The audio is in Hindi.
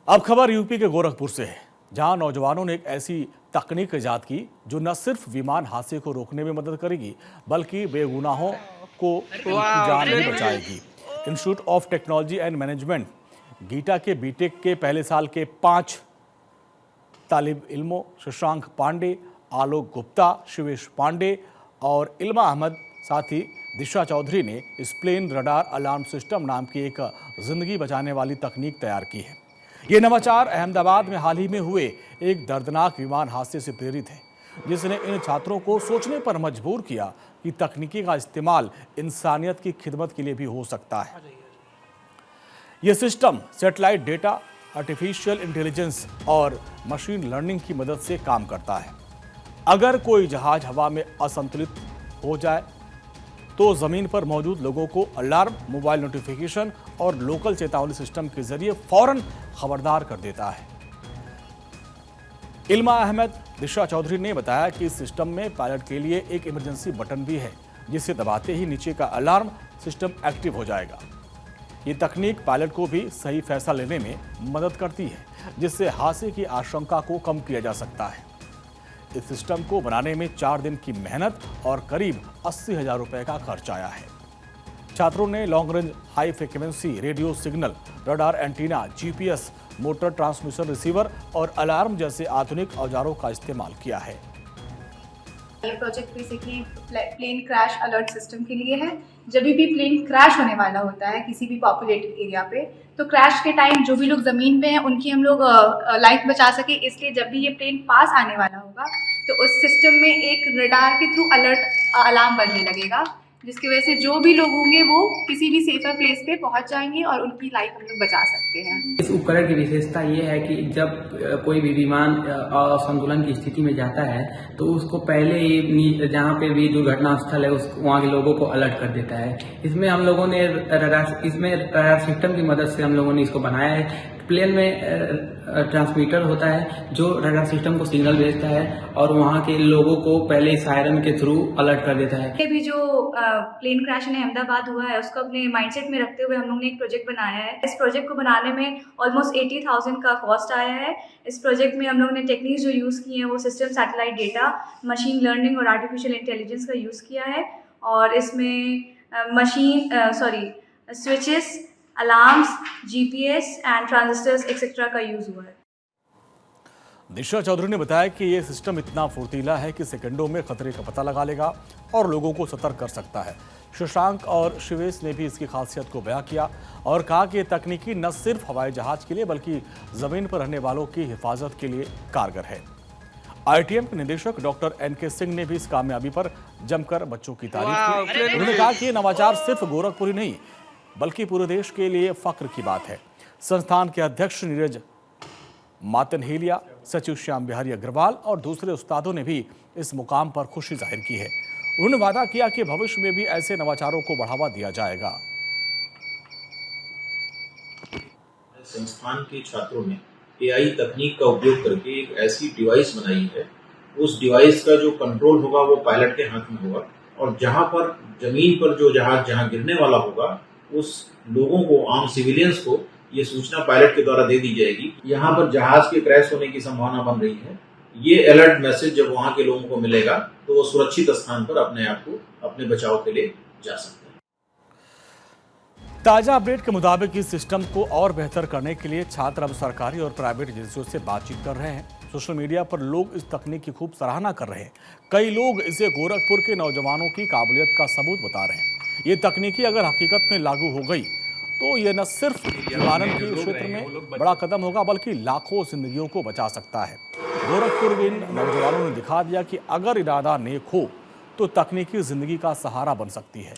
अब खबर यूपी के गोरखपुर से है, जहां नौजवानों ने एक ऐसी तकनीक इजाद की जो न सिर्फ विमान हादसे को रोकने में मदद करेगी बल्कि बेगुनाहों को उनकी जान भी बचाएगी। Institute of technology and management Gita के बीटेक के पहले साल के 5 तालिब इल्मों शशांक पांडे, आलोक गुप्ता, शिवेश पांडे और इल्मा अहमद साथ ही दिशा चौधरी ने स्प्लेन रडार अलार्म सिस्टम नाम की एक जिंदगी बचाने वाली तकनीक तैयार की है। ये नवाचार अहमदाबाद में हाल ही में हुए एक दर्दनाक विमान हादसे से प्रेरित है, जिसने इन छात्रों को सोचने पर मजबूर किया कि तकनीकी का इस्तेमाल इंसानियत की खिदमत के लिए भी हो सकता है। यह system satellite data, artificial intelligence और मशीन लर्निंग की मदद से काम करता है। अगर कोई जहाज हवा में असंतुलित हो जाए तो जमीन पर मौजूद लोगों को अलार्म, मोबाइल नोटिफिकेशन और लोकल चेतावनी सिस्टम के जरिए फौरन खबरदार कर देता है। इल्मा अहमद, दिशा चौधरी ने बताया कि इस सिस्टम में पायलट के लिए एक इमरजेंसी बटन भी है, जिसे दबाते ही नीचे का अलार्म सिस्टम एक्टिव हो जाएगा। ये तकनीक पायलट को भी सही फैसला लेने में मदद करती है, जिससे हादसे की आशंका को कम किया जा सकता है। इस सिस्टम को बनाने में 4 दिन की मेहनत और करीब 80,000 रुपए का खर्च आया है। छात्रों ने long range high frequency radio signal, radar antenna, GPS, motor transmission receiver और अलार्म जैसे आधुनिक औजारों का इस्तेमाल किया है। ये project basically plane crash alert system के लिए है। जब भी प्लेन क्रैश होने वाला होता है किसी भी पॉपुलेटेड एरिया पे, तो क्रैश के टाइम जो भी लोग ज़मीन पे हैं उनकी हम लोग लाइफ बचा सके, इसलिए जब भी ये प्लेन पास आने वाला होगा तो उस सिस्टम में एक रडार के थ्रू अलर्ट अलार्म बजने लगेगा, जिसकी वजह से जो भी लोग होंगे वो किसी भी सेफर प्लेस पे पहुंच जाएंगे और उनकी लाइफ हम लोग बचा सकते हैं। इस उपकरण की विशेषता ये है कि जब कोई भी विमान असंतुलन की स्थिति में जाता है तो उसको पहले ही जहाँ पे भी दुर्घटना स्थल है वहाँ के लोगों को अलर्ट कर देता है। इसमें हम लोगों ने रडार सिस्टम की मदद से हम लोगों ने इसको बनाया है। प्लेन में ट्रांसमीटर होता है जो रडार सिस्टम को सिग्नल भेजता है और वहाँ के लोगों को पहले सायरन के थ्रू अलर्ट कर देता है। ये भी जो प्लेन क्रैश इन अहमदाबाद हुआ है उसको अपने माइंडसेट में रखते हुए हम लोग ने एक प्रोजेक्ट बनाया है। इस प्रोजेक्ट को बनाने में ऑलमोस्ट 80,000 का कॉस्ट आया है। इस प्रोजेक्ट में हम लोग ने टेक्निक्स जो यूज़ की हैं वो system, satellite data, machine learning और आर्टिफिशियल इंटेलिजेंस का यूज़ किया है। और इसमें switches, alarms, GPS and transistors etcetera का यूज़ हुआ है। दिशा चौधरी ने बताया कि यह सिस्टम इतना फुर्तीला है कि सेकंडों में खतरे का पता लगा लेगा और लोगों को सतर्क कर सकता है। शशांक और शिवेश ने भी इसकी खासियत को बयां किया और कहा कि यह तकनीकी न सिर्फ हवाई जहाज के लिए बल्कि जमीन पर रहने वालों की हिफाजत के लिए कारगर है। आईटीएम के निदेशक डॉक्टर एनके सिंह ने भी इस कामयाबी पर जमकर बच्चों की तारीफ की। उन्होंने कहा कि यह नवाचार सिर्फ गोरखपुर ही नहीं बल्कि पूरे देश के लिए फख्र की बात है। संस्थान के अध्यक्ष नीरज मातनहेलिया, सचिव श्याम बिहारी अग्रवाल और दूसरे उस्तादों ने भी इस मुकाम पर खुशी जाहिर की है। उन्होंने वादा किया कि भविष्य में भी ऐसे नवाचारों को बढ़ावा दिया जाएगा। संस्थान के छात्रों ने एआई तकनीक का उपयोग करके एक ऐसी डिवाइस बनाई है, उस डिवाइस का जो कंट्रोल होगा वो पायलट के हाथ में होगा और जहां पर जमीन पर जो जहाज जहां गिरने वाला होगा उस लोगों को, आम सिविलियंस को ये सूचना पायलट के द्वारा दे दी जाएगी। यहाँ पर जहाज के क्रैश होने की संभावना बन रही है। ये अलर्ट मैसेज जब वहां के लोगों को मिलेगा तो वो सुरक्षित स्थान पर अपने आप को, अपने बचाव के लिए जा सकते हैं। ताजा अपडेट के मुताबिक इस सिस्टम को और बेहतर करने के लिए छात्र अब सरकारी और प्राइवेट एजेंसियों से बातचीत कर रहे हैं। सोशल मीडिया पर लोग इस तकनीक की खूब सराहना कर रहे हैं। कई लोग इसे गोरखपुर के नौजवानों की काबिलियत का सबूत बता रहे हैं। ये तकनीकी अगर हकीकत में लागू हो गई तो ये न सिर्फ विमानन के क्षेत्र में बड़ा कदम होगा बल्कि लाखों जिंदगियों को बचा सकता है। गोरखपुर के इन नौजवानों ने दिखा दिया कि अगर इरादा नेक हो तो तकनीकी जिंदगी का सहारा बन सकती है।